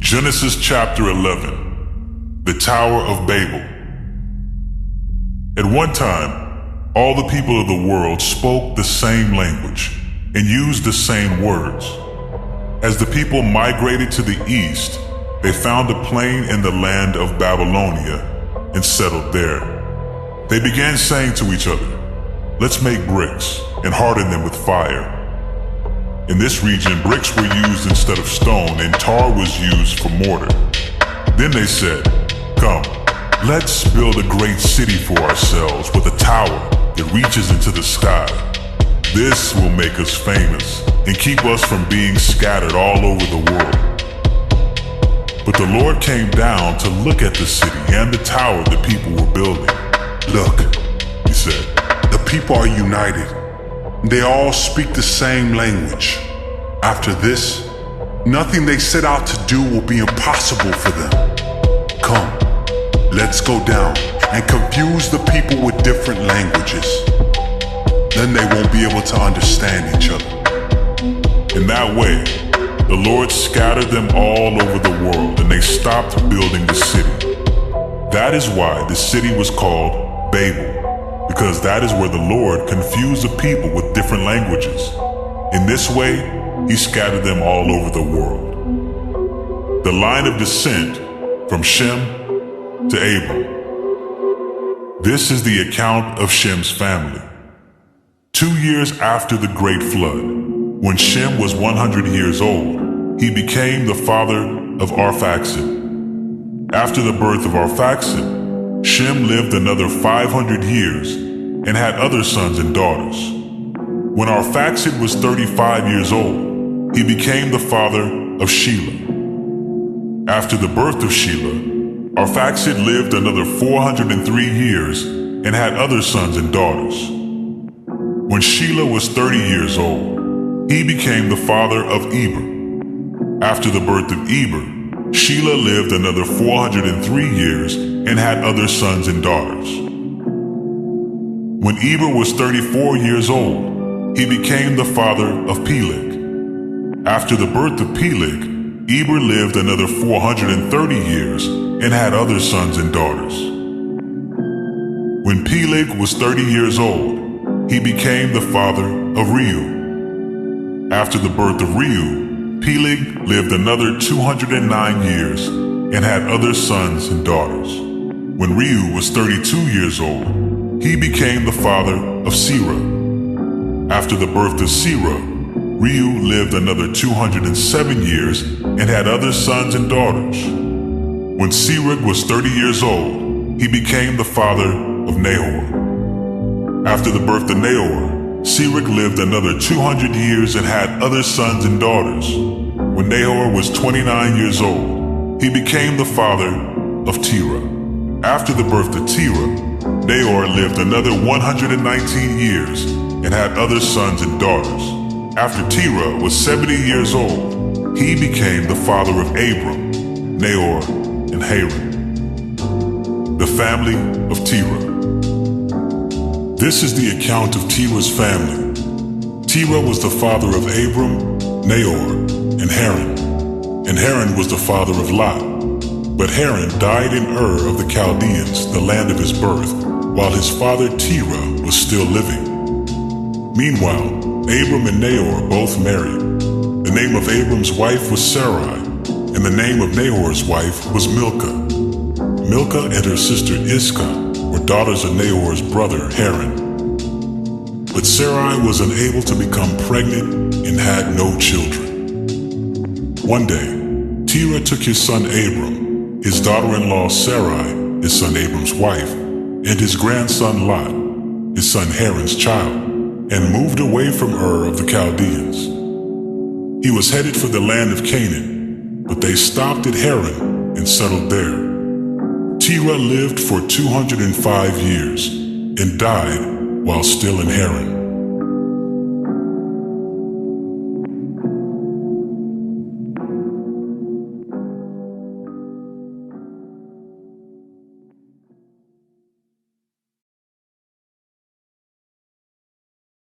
Genesis chapter 11, the Tower of Babel. At one time, all the people of the world spoke the same language and used the same words. As the people migrated to the east, they found a plain in the land of Babylonia and settled there. They began saying to each other, "Let's make bricks and harden them with fire." In this region, bricks were used instead of stone, and tar was used for mortar. Then they said, "Come, let's build a great city for ourselves with a tower that reaches into the sky. This will make us famous and keep us from being scattered all over the world." But the Lord came down to look at the city and the tower the people were building. "Look," he said, "the people are united. They all speak the same language. After this, nothing they set out to do will be impossible for them. Come, let's go down and confuse the people with different languages. Then they won't be able to understand each other." In that way, the Lord scattered them all over the world, and they stopped building the city. That is why the city was called Babel, because that is where the Lord confused the people with different languages. In this way, he scattered them all over the world. The line of descent from Shem to Abram. This is the account of Shem's family. 2 years after the great flood, when Shem was 100 years old, he became the father of Arphaxad. After the birth of Arphaxad, Shem lived another 500 years and had other sons and daughters. When Arphaxad was 35 years old, he became the father of Shelah. After the birth of Shelah, Arphaxad lived another 403 years and had other sons and daughters. When Shelah was 30 years old, he became the father of Eber. After the birth of Eber, Shelah lived another 403 years and had other sons and daughters. When Eber was 34 years old, he became the father of Peleg. After the birth of Peleg, Eber lived another 430 years and had other sons and daughters. When Peleg was 30 years old, he became the father of Reu. After the birth of Reu, Peleg lived another 209 years and had other sons and daughters. When Reu was 32 years old, he became the father of Serah. After the birth of Serah, Reu lived another 207 years and had other sons and daughters. When Serah was 30 years old, he became the father of Nahor. After the birth of Nahor, Serah lived another 200 years and had other sons and daughters. When Nahor was 29 years old, he became the father of Terah. After the birth of Terah, Nahor lived another 119 years and had other sons and daughters. After Terah was 70 years old, he became the father of Abram, Nahor, and Haran. The family of Terah. This is the account of Terah's family. Terah was the father of Abram, Nahor, and Haran. And Haran was the father of Lot. But Haran died in Ur of the Chaldeans, the land of his birth, while his father Terah was still living. Meanwhile, Abram and Nahor both married. The name of Abram's wife was Sarai, and the name of Nahor's wife was Milcah. Milcah and her sister Iscah were daughters of Nahor's brother Haran. But Sarai was unable to become pregnant and had no children. One day, Terah took his son Abram, his daughter-in-law Sarai, his son Abram's wife, and his grandson Lot, his son Haran's child, and moved away from Ur of the Chaldeans. He was headed for the land of Canaan, but they stopped at Haran and settled there. Terah lived for 205 years and died while still in Haran.